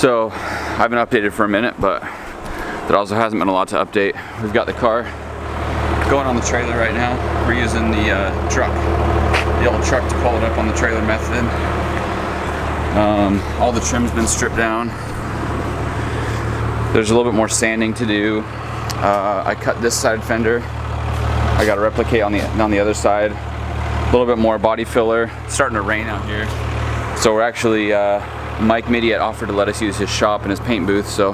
So I haven't updated for a minute, but there also hasn't been a lot to update. We've got the car going on the trailer right now. We're using the the old truck to pull it up on the trailer method. All the trim's been stripped down. There's a little bit more sanding to do. I cut this side fender. I got to replicate on the other side. A little bit more body filler. It's starting to rain out here, so we're actually Mike Mitty had offered to let us use his shop and his paint booth, so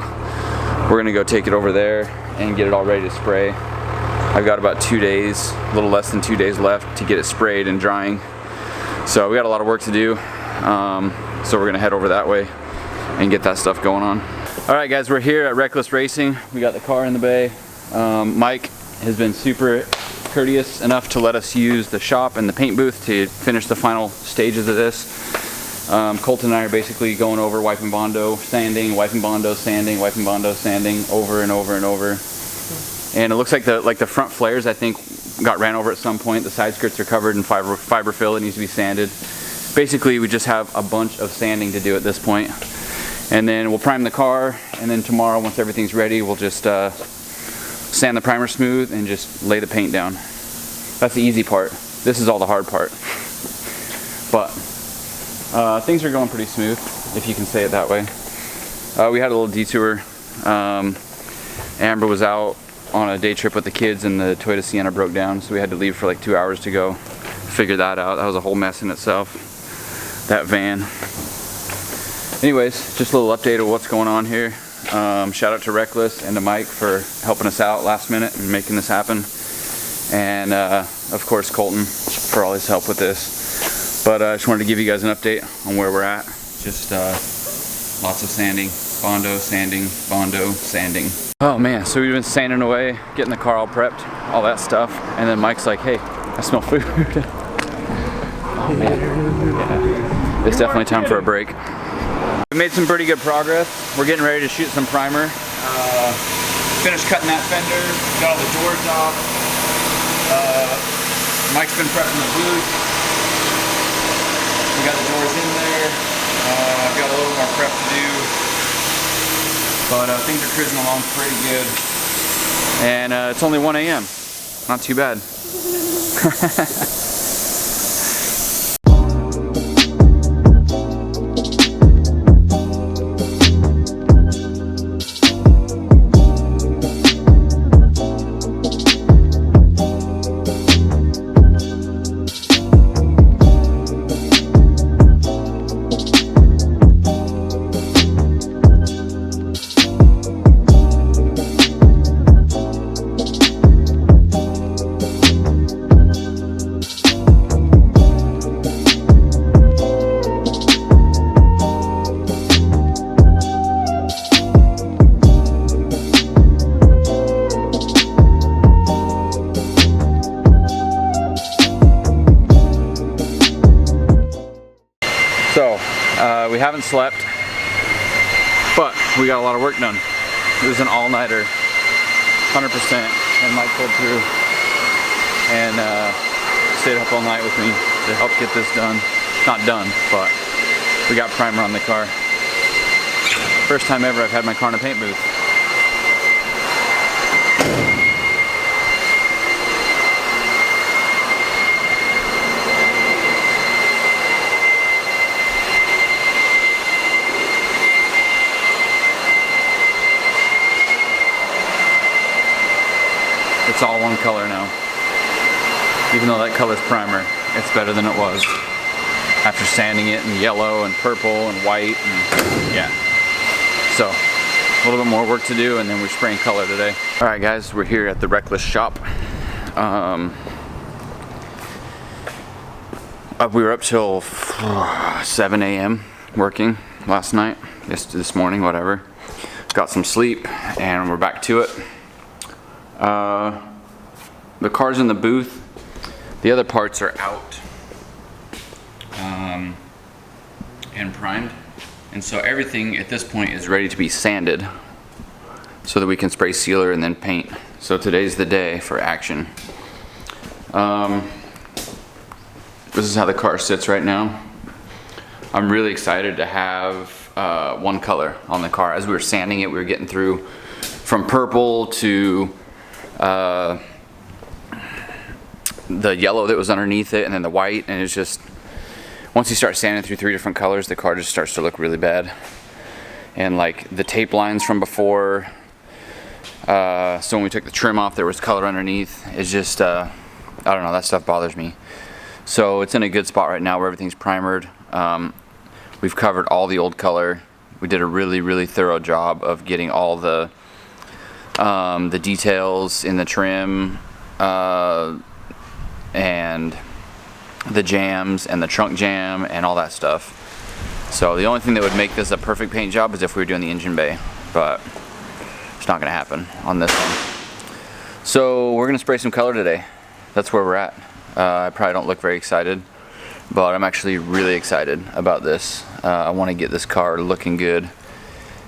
we're gonna go take it over there and get it all ready to spray. I've got about 2 days, a little less than 2 days left to get it sprayed and drying. So we got a lot of work to do. So we're gonna head over that way and get that stuff going on. All right guys, we're here at Reckless Racing. We got the car in the bay. Mike has been super courteous enough to let us use the shop and the paint booth to finish the final stages of this. Colton and I are basically going over wiping Bondo, sanding, wiping Bondo, sanding, wiping Bondo, sanding over and over and over. And it looks like the front flares, I think, got ran over at some point. The side skirts are covered in fiber fill. It needs to be sanded. Basically, we just have a bunch of sanding to do at this point. And then we'll prime the car, and then tomorrow, once everything's ready, we'll just sand the primer smooth and just lay the paint down. That's the easy part. This is all the hard part. But things are going pretty smooth, if you can say it that way. We had a little detour. Amber was out on a day trip with the kids and the Toyota Sienna broke down, so we had to leave for like 2 hours to go figure that out. That was a whole mess in itself, that van. Anyways, just a little update of what's going on here. Shout out to Reckless and to Mike for helping us out last minute and making this happen. And of course Colton for all his help with this. But I just wanted to give you guys an update on where we're at. Just lots of sanding, Bondo, sanding, Bondo, sanding. Oh man, so we've been sanding away, getting the car all prepped, all that stuff. And then Mike's like, hey, I smell food. Oh man, yeah. It's definitely time for a break. We made some pretty good progress. We're getting ready to shoot some primer. Finished cutting that fender, got all the doors off. Mike's been prepping the booth. We got the doors in there. I've got a little more prep to do. But things are cruising along pretty good. And it's only 1 a.m. Not too bad. We haven't slept, but we got a lot of work done. It was an all-nighter, 100%, and Mike pulled through and stayed up all night with me to help get this done. Not done, but we got primer on the car. First time ever I've had my car in a paint booth. It's all one color now. Even though that color's primer, it's better than it was. After sanding it in yellow and purple and white and yeah. So, a little bit more work to do and then we're spraying color today. Alright guys, we're here at the Reckless shop. We were up till 7 a.m. working last night, this morning, whatever. Got some sleep and we're back to it. The car's in the booth. The other parts are out and primed. And so everything at this point is ready to be sanded so that we can spray sealer and then paint. So today's the day for action. This is how the car sits right now. I'm really excited to have one color on the car. As we were sanding it, we were getting through from purple to the yellow that was underneath it, and then the white, and it's just, once you start sanding through 3 different colors, the car just starts to look really bad. And like the tape lines from before, so when we took the trim off, there was color underneath. It's just, I don't know, that stuff bothers me. So it's in a good spot right now where everything's primered. We've covered all the old color. We did a really thorough job of getting all the details in the trim, and the jams and the trunk jam and all that stuff. So the only thing that would make this a perfect paint job is if we were doing the engine bay, but it's not gonna happen on this one. So we're gonna spray some color today. That's where we're at. I probably don't look very excited, but I'm actually really excited about this. I wanna get this car looking good,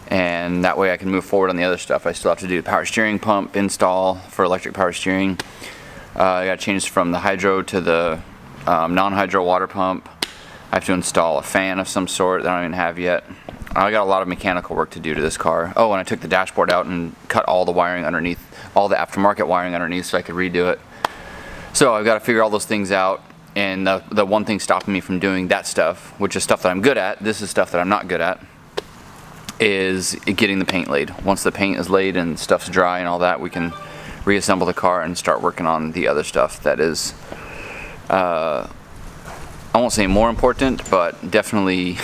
and that way I can move forward on the other stuff. I still have to do the power steering pump install for electric power steering. I got to change from the hydro to the non-hydro water pump. I have to install a fan of some sort that I don't even have yet. I got a lot of mechanical work to do to this car. Oh, and I took the dashboard out and cut all the wiring underneath, all the aftermarket wiring underneath, so I could redo it. So I've got to figure all those things out, and the one thing stopping me from doing that stuff, which is stuff that I'm good at, this is stuff that I'm not good at, is getting the paint laid. Once the paint is laid and stuff's dry and all that, we can reassemble the car and start working on the other stuff that is, I won't say more important, but definitely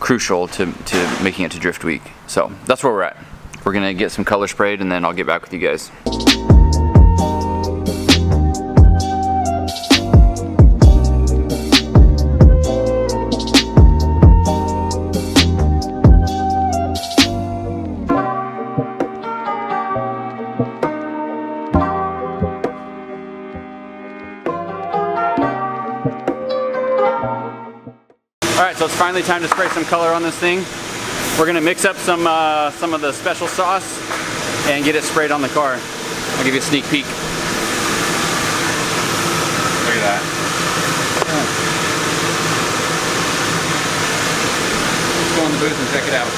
crucial to making it to Drift Week. So that's where we're at. We're gonna get some color sprayed, and then I'll get back with you guys. Alright, so it's finally time to spray some color on this thing. We're going to mix up some of the special sauce and get it sprayed on the car. I'll give you a sneak peek. Look at that. Let's go in the booth and check it out.